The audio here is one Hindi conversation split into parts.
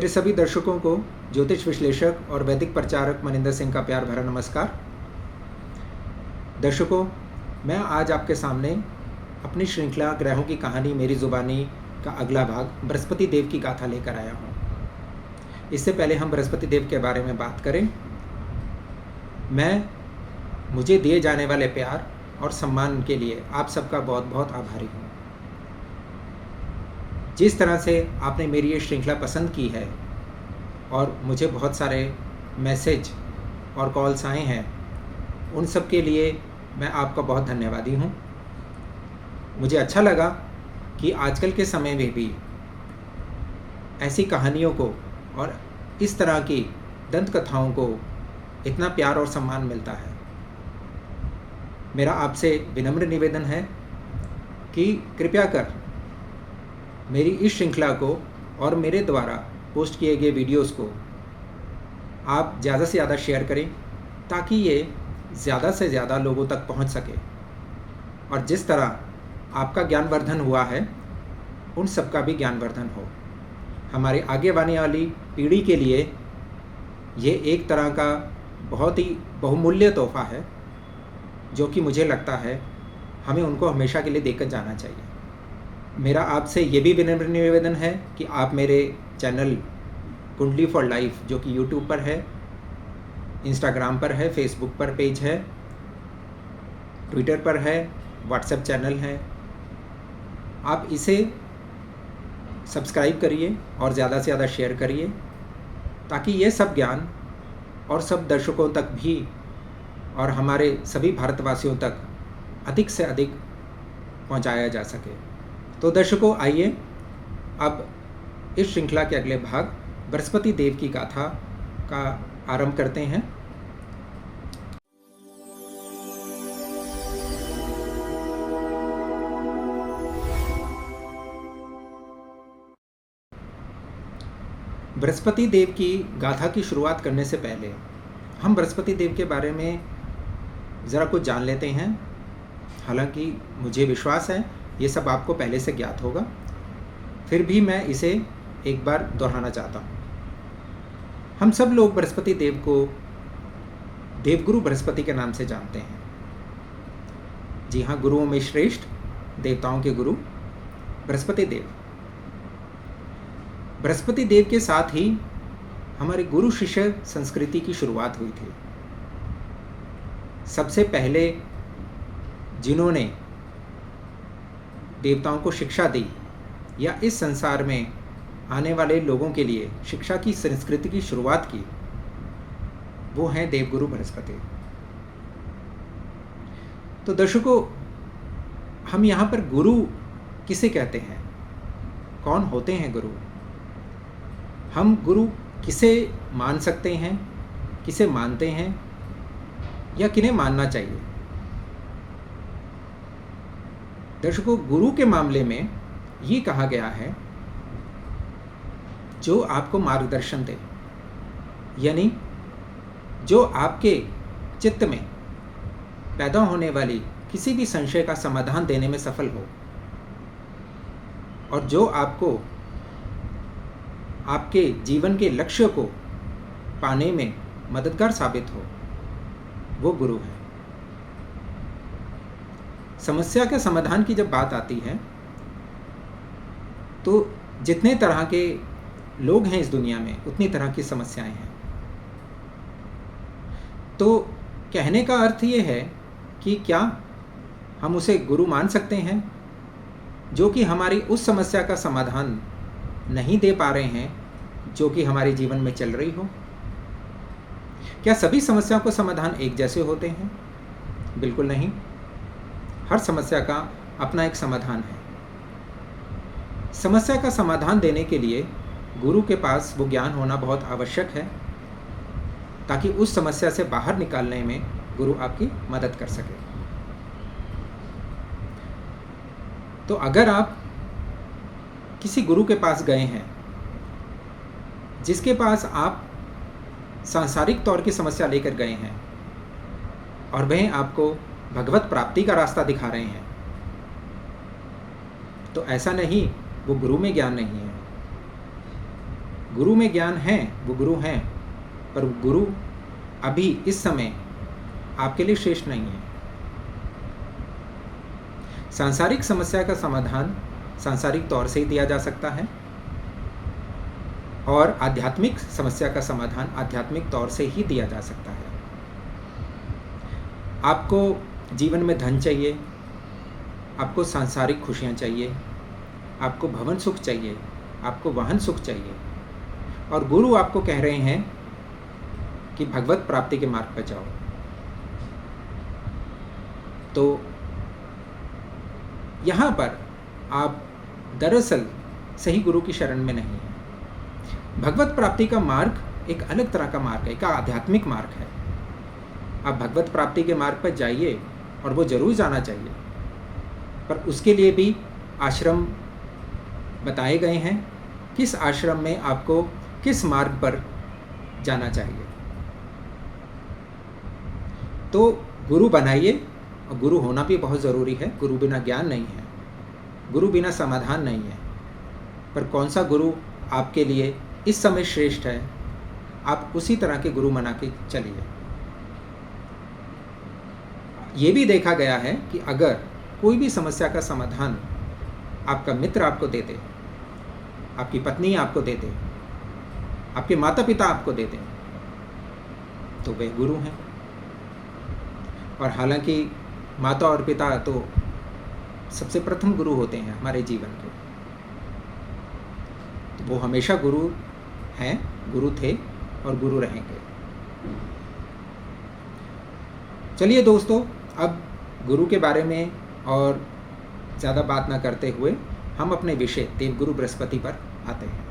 मेरे सभी दर्शकों को ज्योतिष विश्लेषक और वैदिक प्रचारक मनिंदर सिंह का प्यार भरा नमस्कार। दर्शकों, मैं आज आपके सामने अपनी श्रृंखला ग्रहों की कहानी मेरी ज़ुबानी का अगला भाग बृहस्पति देव की गाथा लेकर आया हूँ। इससे पहले हम बृहस्पति देव के बारे में बात करें। मैं मुझे दिए जाने वाले प्यार और सम्मान के लिए आप सबका बहुत बहुत आभारी हूँ। जिस तरह से आपने मेरी ये श्रृंखला पसंद की है और मुझे बहुत सारे मैसेज और कॉल्स आए हैं, उन सब के लिए मैं आपका बहुत धन्यवादी हूँ। मुझे अच्छा लगा कि आजकल के समय में भी ऐसी कहानियों को और इस तरह की दंत कथाओं को इतना प्यार और सम्मान मिलता है। मेरा आपसे विनम्र निवेदन है कि कृपया कर मेरी इस श्रृंखला को और मेरे द्वारा पोस्ट किए गए वीडियोस को आप ज़्यादा से ज़्यादा शेयर करें, ताकि ये ज़्यादा से ज़्यादा लोगों तक पहुंच सके। और जिस तरह आपका ज्ञानवर्धन हुआ है, उन सबका भी ज्ञानवर्धन हो। हमारे आगे आने वाली पीढ़ी के लिए ये एक तरह का बहुत ही बहुमूल्य तोहफा है, जो कि मुझे लगता है हमें उनको हमेशा के लिए देकर जाना चाहिए। मेरा आपसे ये भी विनम्र निवेदन है कि आप मेरे चैनल कुंडली फॉर लाइफ, जो कि यूट्यूब पर है, इंस्टाग्राम पर है, फेसबुक पर पेज है, ट्विटर पर है, व्हाट्सएप चैनल है, आप इसे सब्सक्राइब करिए और ज़्यादा से ज़्यादा शेयर करिए, ताकि ये सब ज्ञान और सब दर्शकों तक भी और हमारे सभी भारतवासियों तक अधिक से अधिक पहुंचाया जा सके। तो दर्शकों, आइए अब इस श्रृंखला के अगले भाग बृहस्पति देव की गाथा का आरंभ करते हैं। बृहस्पति देव की गाथा की शुरुआत करने से पहले हम बृहस्पति देव के बारे में ज़रा कुछ जान लेते हैं। हालांकि मुझे विश्वास है ये सब आपको पहले से ज्ञात होगा, फिर भी मैं इसे एक बार दोहराना चाहता हूँ। हम सब लोग बृहस्पति देव को देवगुरु बृहस्पति के नाम से जानते हैं। जी हाँ, गुरुओं में श्रेष्ठ, देवताओं के गुरु बृहस्पति देव। बृहस्पति देव के साथ ही हमारी गुरु शिष्य संस्कृति की शुरुआत हुई थी। सबसे पहले जिन्होंने देवताओं को शिक्षा दी या इस संसार में आने वाले लोगों के लिए शिक्षा की संस्कृति की शुरुआत की, वो हैं देवगुरु बृहस्पति। तो दर्शकों, हम यहाँ पर गुरु किसे कहते हैं, कौन होते हैं गुरु? हम गुरु किसे मान सकते हैं, किसे मानते हैं, या किन्हें मानना चाहिए? दर्शकों, गुरु के मामले में ये कहा गया है जो आपको मार्गदर्शन दे, यानी जो आपके चित्त में पैदा होने वाली किसी भी संशय का समाधान देने में सफल हो, और जो आपको आपके जीवन के लक्ष्य को पाने में मददगार साबित हो, वो गुरु है। समस्या के समाधान की जब बात आती है, तो जितने तरह के लोग हैं इस दुनिया में, उतनी तरह की समस्याएं हैं। तो कहने का अर्थ ये है कि क्या हम उसे गुरु मान सकते हैं जो कि हमारी उस समस्या का समाधान नहीं दे पा रहे हैं जो कि हमारे जीवन में चल रही हो? क्या सभी समस्याओं को समाधान एक जैसे होते हैं? बिल्कुल नहीं। हर समस्या का अपना एक समाधान है। समस्या का समाधान देने के लिए गुरु के पास वो ज्ञान होना बहुत आवश्यक है, ताकि उस समस्या से बाहर निकालने में गुरु आपकी मदद कर सके। तो अगर आप किसी गुरु के पास गए हैं जिसके पास आप सांसारिक तौर की समस्या लेकर गए हैं और वह आपको भगवत प्राप्ति का रास्ता दिखा रहे हैं, तो ऐसा नहीं, वो गुरु में ज्ञान नहीं है। गुरु में ज्ञान है, वो गुरु हैं, पर गुरु अभी इस समय आपके लिए श्रेष्ठ नहीं है। सांसारिक समस्या का समाधान सांसारिक तौर से ही दिया जा सकता है और आध्यात्मिक समस्या का समाधान आध्यात्मिक तौर से ही दिया जा सकता है। आपको जीवन में धन चाहिए, आपको सांसारिक खुशियाँ चाहिए, आपको भवन सुख चाहिए, आपको वाहन सुख चाहिए, और गुरु आपको कह रहे हैं कि भगवत प्राप्ति के मार्ग पर जाओ, तो यहाँ पर आप दरअसल सही गुरु की शरण में नहीं हैं। भगवत प्राप्ति का मार्ग एक अलग तरह का मार्ग है, एक आध्यात्मिक मार्ग है। आप भगवत प्राप्ति के मार्ग पर जाइए और वो जरूर जाना चाहिए, पर उसके लिए भी आश्रम बताए गए हैं, किस आश्रम में आपको किस मार्ग पर जाना चाहिए। तो गुरु बनाइए, और गुरु होना भी बहुत ज़रूरी है। गुरु बिना ज्ञान नहीं है, गुरु बिना समाधान नहीं है, पर कौन सा गुरु आपके लिए इस समय श्रेष्ठ है, आप उसी तरह के गुरु बना के चलिए। ये भी देखा गया है कि अगर कोई भी समस्या का समाधान आपका मित्र आपको दे दे, आपकी पत्नी आपको दे दे, आपके माता पिता आपको दे दें, तो वे गुरु हैं। और हालांकि माता और पिता तो सबसे प्रथम गुरु होते हैं हमारे जीवन के, तो वो हमेशा गुरु हैं, गुरु थे और गुरु रहेंगे। चलिए दोस्तों, अब गुरु के बारे में और ज़्यादा बात ना करते हुए हम अपने विषय देवगुरु बृहस्पति पर आते हैं।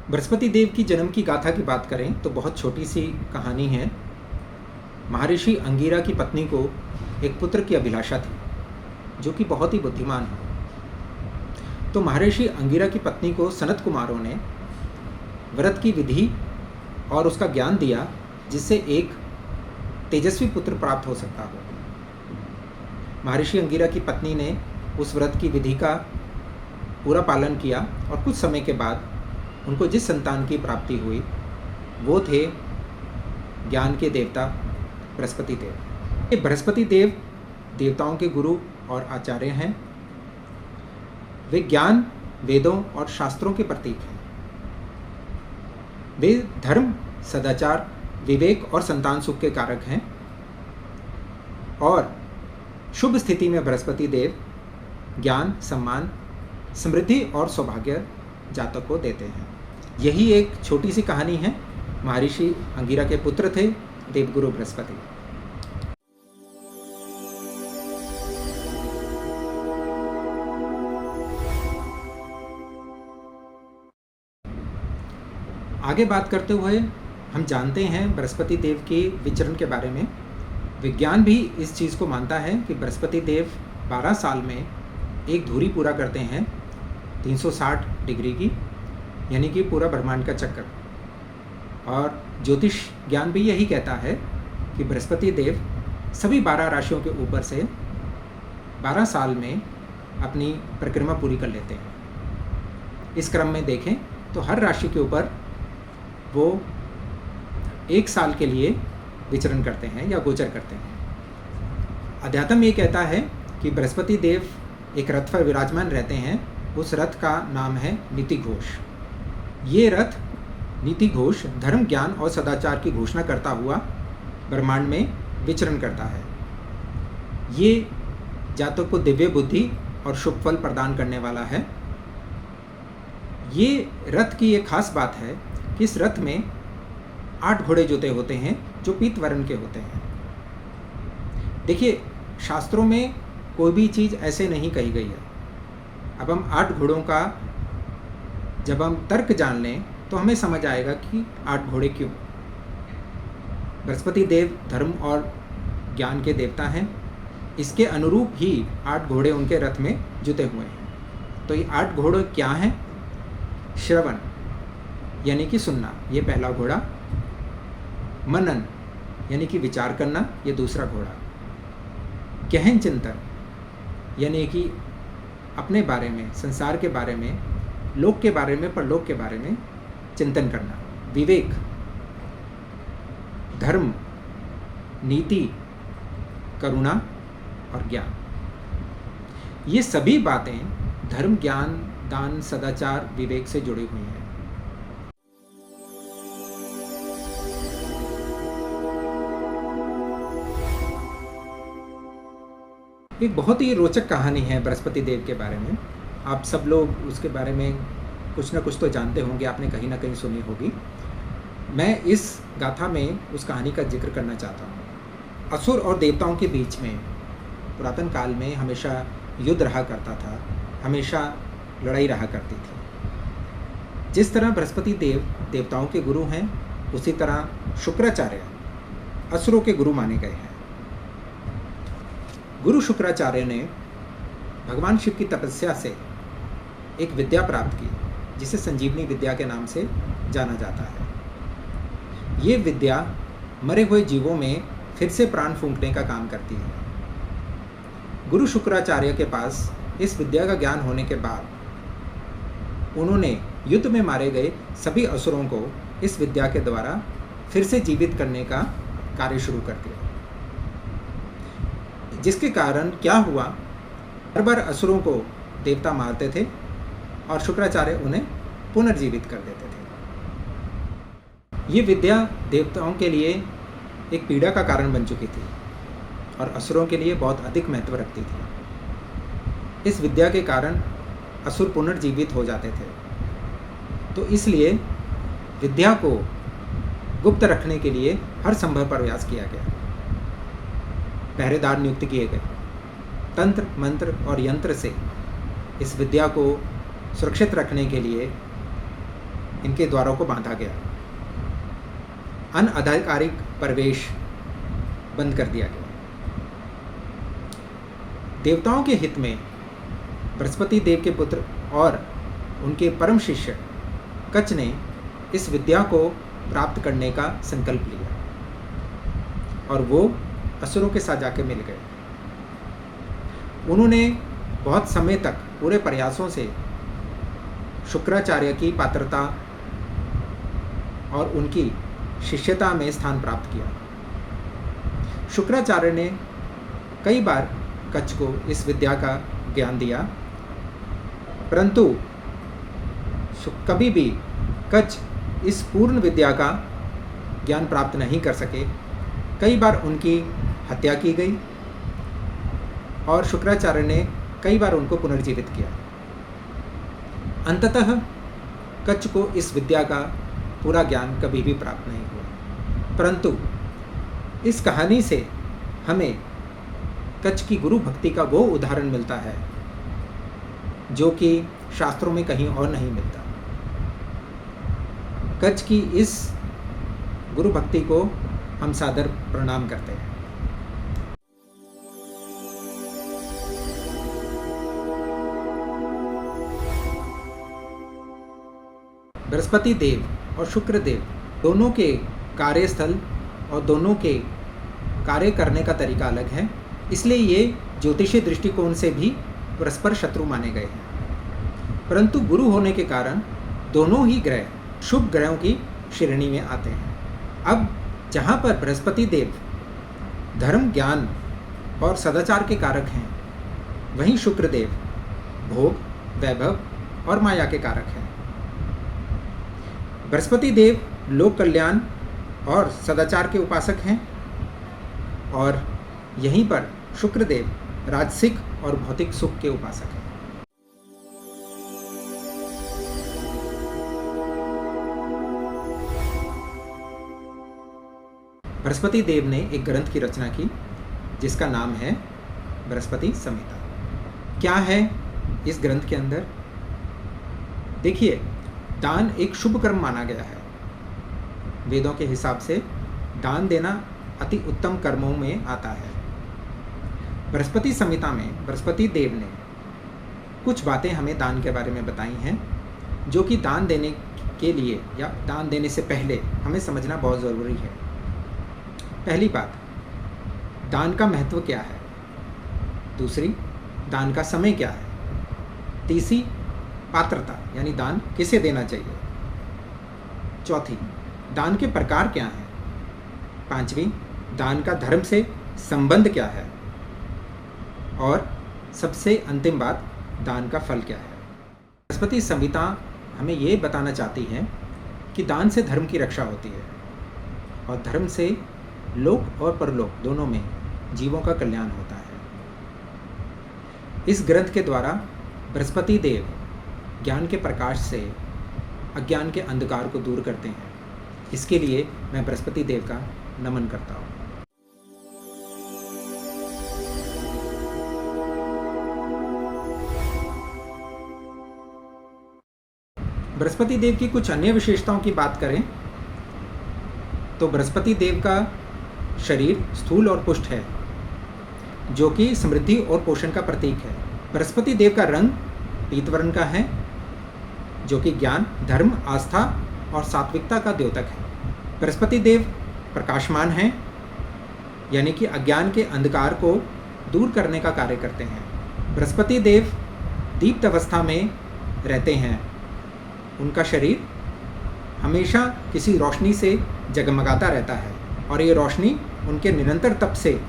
बृहस्पति देव की जन्म की गाथा की बात करें तो बहुत छोटी सी कहानी है। महर्षि अंगिरा की पत्नी को एक पुत्र की अभिलाषा थी, जो कि बहुत ही बुद्धिमान है। तो महर्षि अंगिरा की पत्नी को सनत कुमारों ने व्रत की विधि और उसका ज्ञान दिया, जिससे एक तेजस्वी पुत्र प्राप्त हो सकता हो। महर्षि अंगिरा की पत्नी ने उस व्रत की विधि का पूरा पालन किया और कुछ समय के बाद उनको जिस संतान की प्राप्ति हुई वो थे ज्ञान के देवता बृहस्पति देव। ये बृहस्पति देव देवताओं के गुरु और आचार्य हैं। वे ज्ञान, वेदों और शास्त्रों के प्रतीक हैं। वे धर्म, सदाचार, विवेक और संतान सुख के कारक हैं। और शुभ स्थिति में बृहस्पति देव ज्ञान, सम्मान, समृद्धि और सौभाग्य जातक को देते हैं। यही एक छोटी सी कहानी है। महर्षि अंगिरा के पुत्र थे देवगुरु बृहस्पति। आगे बात करते हुए हम जानते हैं बृहस्पति देव के विचरण के बारे में। विज्ञान भी इस चीज़ को मानता है कि बृहस्पति देव 12 साल में एक धुरी पूरा करते हैं 360 डिग्री की, यानी कि पूरा ब्रह्मांड का चक्कर। और ज्योतिष ज्ञान भी यही कहता है कि बृहस्पति देव सभी 12 राशियों के ऊपर से 12 साल में अपनी परिक्रमा पूरी कर लेते हैं। इस क्रम में देखें तो हर राशि के ऊपर वो 1 साल के लिए विचरण करते हैं या गोचर करते हैं। अध्यात्म ये कहता है कि बृहस्पति देव एक रथ पर विराजमान रहते हैं। उस रथ का नाम है नीति घोष। ये रथ नीति घोष धर्म, ज्ञान और सदाचार की घोषणा करता हुआ ब्रह्मांड में विचरण करता है। ये जातक को दिव्य बुद्धि और शुभ फल प्रदान करने वाला है। ये रथ की एक खास बात है कि इस रथ में 8 घोड़े जुते होते हैं जो पीत वर्ण के होते हैं। देखिए, शास्त्रों में कोई भी चीज़ ऐसे नहीं कही गई है। अब हम 8 घोड़ों का जब हम तर्क जान लें तो हमें समझ आएगा कि 8 घोड़े क्यों। बृहस्पति देव धर्म और ज्ञान के देवता हैं। इसके अनुरूप ही 8 घोड़े उनके रथ में जुते हुए हैं। तो ये 8 घोड़े क्या हैं? श्रवण यानी कि सुनना, ये पहला घोड़ा। मनन यानी कि विचार करना, ये दूसरा घोड़ा। गहन चिंतन यानी कि अपने बारे में, संसार के बारे में, लोक के बारे में, परलोक के बारे में चिंतन करना। विवेक, धर्म, नीति, करुणा और ज्ञान, ये सभी बातें धर्म, ज्ञान, दान, सदाचार, विवेक से जुड़ी हुई हैं। एक बहुत ही रोचक कहानी है बृहस्पति देव के बारे में। आप सब लोग उसके बारे में कुछ ना कुछ तो जानते होंगे, आपने कहीं ना कहीं सुनी होगी। मैं इस गाथा में उस कहानी का जिक्र करना चाहता हूँ। असुर और देवताओं के बीच में पुरातन काल में हमेशा युद्ध रहा करता था, हमेशा लड़ाई रहा करती थी। जिस तरह बृहस्पति देव देवताओं के गुरु हैं, उसी तरह शुक्राचार्य असुरों के गुरु माने गए हैं। गुरु शुक्राचार्य ने भगवान शिव की तपस्या से एक विद्या प्राप्त की, जिसे संजीवनी विद्या के नाम से जाना जाता है। ये विद्या मरे हुए जीवों में फिर से प्राण फूंकने का काम करती है। गुरु शुक्राचार्य के पास इस विद्या का ज्ञान होने के बाद उन्होंने युद्ध में मारे गए सभी असुरों को इस विद्या के द्वारा फिर से जीवित करने का कार्य शुरू कर दिया। जिसके कारण क्या हुआ, हर बार असुरों को देवता मारते थे और शुक्राचार्य उन्हें पुनर्जीवित कर देते थे। ये विद्या देवताओं के लिए एक पीड़ा का कारण बन चुकी थी और असुरों के लिए बहुत अधिक महत्व रखती थी। इस विद्या के कारण असुर पुनर्जीवित हो जाते थे, तो इसलिए विद्या को गुप्त रखने के लिए हर संभव प्रयास किया गया। पहरेदार नियुक्त किए गए, तंत्र, मंत्र और यंत्र से इस विद्या को सुरक्षित रखने के लिए इनके द्वारों को बांधा गया। अनआधिकारिक प्रवेश बंद कर दिया गया। देवताओं के हित में बृहस्पति देव के पुत्र और उनके परम शिष्य कच ने इस विद्या को प्राप्त करने का संकल्प लिया और वो असुरों के साथ जाके मिल गए। उन्होंने बहुत समय तक पूरे प्रयासों से शुक्राचार्य की पात्रता और उनकी शिष्यता में स्थान प्राप्त किया। शुक्राचार्य ने कई बार कच को इस विद्या का ज्ञान दिया, परंतु कभी भी कच इस पूर्ण विद्या का ज्ञान प्राप्त नहीं कर सके। कई बार उनकी हत्या की गई और शुक्राचार्य ने कई बार उनको पुनर्जीवित किया। अंततः कच को इस विद्या का पूरा ज्ञान कभी भी प्राप्त नहीं हुआ। परंतु इस कहानी से हमें कच की गुरु भक्ति का वो उदाहरण मिलता है जो कि शास्त्रों में कहीं और नहीं मिलता। कच की इस गुरु भक्ति को हम सादर प्रणाम करते हैं। बृहस्पति देव और शुक्र देव दोनों के कार्यस्थल और दोनों के कार्य करने का तरीका अलग है, इसलिए ये ज्योतिषीय दृष्टिकोण से भी परस्पर शत्रु माने गए हैं। परंतु गुरु होने के कारण दोनों ही ग्रह शुभ ग्रहों की श्रेणी में आते हैं। अब जहाँ पर बृहस्पति देव धर्म, ज्ञान और सदाचार के कारक हैं, वहीं शुक्र देव भोग, वैभव और माया के कारक हैं। बृहस्पति देव लोक कल्याण और सदाचार के उपासक हैं और यहीं पर शुक्र देव राजसिक और भौतिक सुख के उपासक हैं। बृहस्पति देव ने एक ग्रंथ की रचना की जिसका नाम है बृहस्पति संहिता। क्या है इस ग्रंथ के अंदर? देखिए, दान एक शुभ कर्म माना गया है। वेदों के हिसाब से दान देना अति उत्तम कर्मों में आता है। बृहस्पति संहिता में बृहस्पति देव ने कुछ बातें हमें दान के बारे में बताई हैं जो कि दान देने के लिए या दान देने से पहले हमें समझना बहुत ज़रूरी है। पहली बात, दान का महत्व क्या है। दूसरी, दान का समय क्या है। तीसरी, पात्रता यानी दान किसे देना चाहिए। चौथी, दान के प्रकार क्या हैं। पांचवी, दान का धर्म से संबंध क्या है। और सबसे अंतिम बात, दान का फल क्या है। बृहस्पति संहिता हमें ये बताना चाहती है कि दान से धर्म की रक्षा होती है और धर्म से लोक और परलोक दोनों में जीवों का कल्याण होता है। इस ग्रंथ के द्वारा बृहस्पति देव ज्ञान के प्रकाश से अज्ञान के अंधकार को दूर करते हैं। इसके लिए मैं बृहस्पति देव का नमन करता हूँ। बृहस्पति देव की कुछ अन्य विशेषताओं की बात करें तो बृहस्पति देव का शरीर स्थूल और पुष्ट है, जो कि समृद्धि और पोषण का प्रतीक है। बृहस्पति देव का रंग पीत वर्ण का है, जो कि ज्ञान, धर्म, आस्था और सात्विकता का द्योतक है। बृहस्पति देव प्रकाशमान हैं, यानी कि अज्ञान के अंधकार को दूर करने का कार्य करते हैं। बृहस्पति देव दीप्त अवस्था में रहते हैं। उनका शरीर हमेशा किसी रोशनी से जगमगाता रहता है और ये रोशनी उनके निरंतर तप से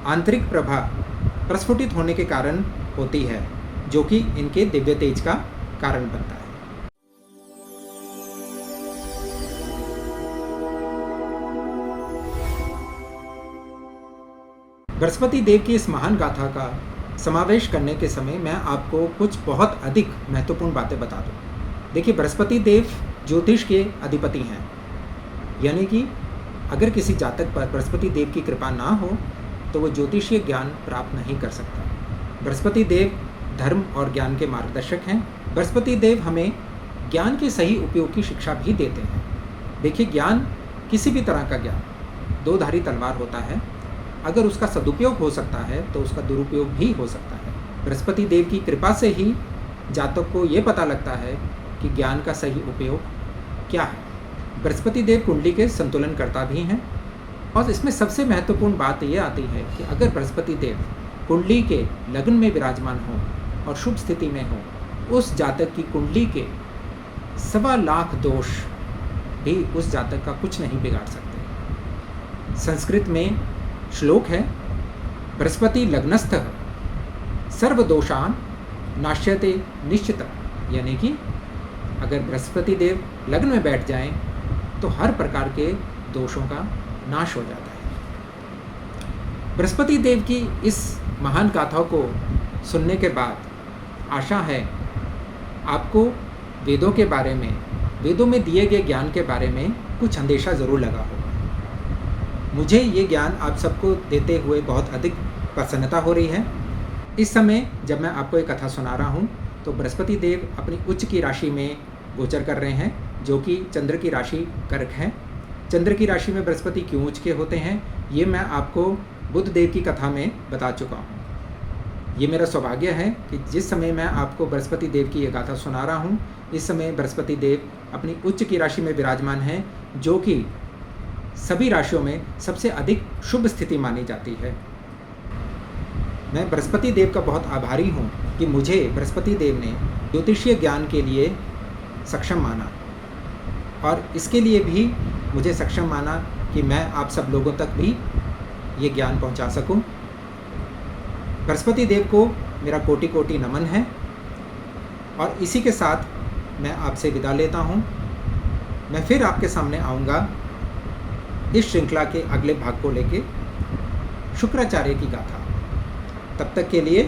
आंतरिक प्रभा प्रस्फुटित होने के कारण होती है, जो कि इनके दिव्य तेज का कारण बनता है। बृहस्पति देव की इस महान गाथा का समावेश करने के समय मैं आपको कुछ बहुत अधिक महत्वपूर्ण बातें बता दूं। देखिए, बृहस्पति देव ज्योतिष के अधिपति हैं, यानी कि अगर किसी जातक पर बृहस्पति देव की कृपा ना हो तो वो ज्योतिषीय ज्ञान प्राप्त नहीं कर सकता। बृहस्पति देव धर्म और ज्ञान के मार्गदर्शक हैं। बृहस्पति देव हमें ज्ञान के सही उपयोग की शिक्षा भी देते हैं। देखिए, ज्ञान किसी भी तरह का ज्ञान दो धारी तलवार होता है। अगर उसका सदुपयोग हो सकता है तो उसका दुरुपयोग भी हो सकता है। बृहस्पति देव की कृपा से ही जातक को ये पता लगता है कि ज्ञान का सही उपयोग क्या है। बृहस्पति देव कुंडली के संतुलनकर्ता भी हैं और इसमें सबसे महत्वपूर्ण बात ये आती है कि अगर बृहस्पति देव कुंडली के लग्न में विराजमान हो और शुभ स्थिति में हो, उस जातक की कुंडली के 1.25 लाख दोष भी उस जातक का कुछ नहीं बिगाड़ सकते। संस्कृत में श्लोक है, बृहस्पति लग्नस्थ सर्वदोषान नाश्यते निश्चित, यानी कि अगर बृहस्पति देव लग्न में बैठ जाएं तो हर प्रकार के दोषों का नाश हो जाता है। बृहस्पति देव की इस महान गाथाओं को सुनने के बाद आशा है आपको वेदों के बारे में, वेदों में दिए गए ज्ञान के बारे में कुछ अंदेशा ज़रूर लगा होगा। मुझे ये ज्ञान आप सबको देते हुए बहुत अधिक प्रसन्नता हो रही है। इस समय जब मैं आपको एक कथा सुना रहा हूँ तो बृहस्पति देव अपनी उच्च की राशि में गोचर कर रहे हैं, जो कि चंद्र की राशि कर्क है। चंद्र की राशि में बृहस्पति क्यों उच्च के होते हैं, ये मैं आपको बुध देव की कथा में बता चुका हूँ। ये मेरा सौभाग्य है कि जिस समय मैं आपको बृहस्पति देव की ये गाथा सुना रहा हूँ, इस समय बृहस्पति देव अपनी उच्च की राशि में विराजमान हैं, जो कि सभी राशियों में सबसे अधिक शुभ स्थिति मानी जाती है। मैं बृहस्पति देव का बहुत आभारी हूँ कि मुझे बृहस्पति देव ने ज्योतिषीय ज्ञान के लिए सक्षम माना और इसके लिए भी मुझे सक्षम माना कि मैं आप सब लोगों तक भी ये ज्ञान पहुंचा सकूं। बृहस्पति देव को मेरा कोटि कोटि नमन है और इसी के साथ मैं आपसे विदा लेता हूं। मैं फिर आपके सामने आऊँगा इस श्रृंखला के अगले भाग को लेके, शुक्राचार्य की गाथा। तब तक के लिए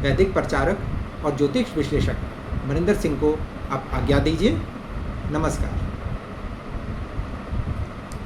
वैदिक प्रचारक और ज्योतिष विश्लेषक मनिंदर सिंह को आप आज्ञा दीजिए। नमस्कार।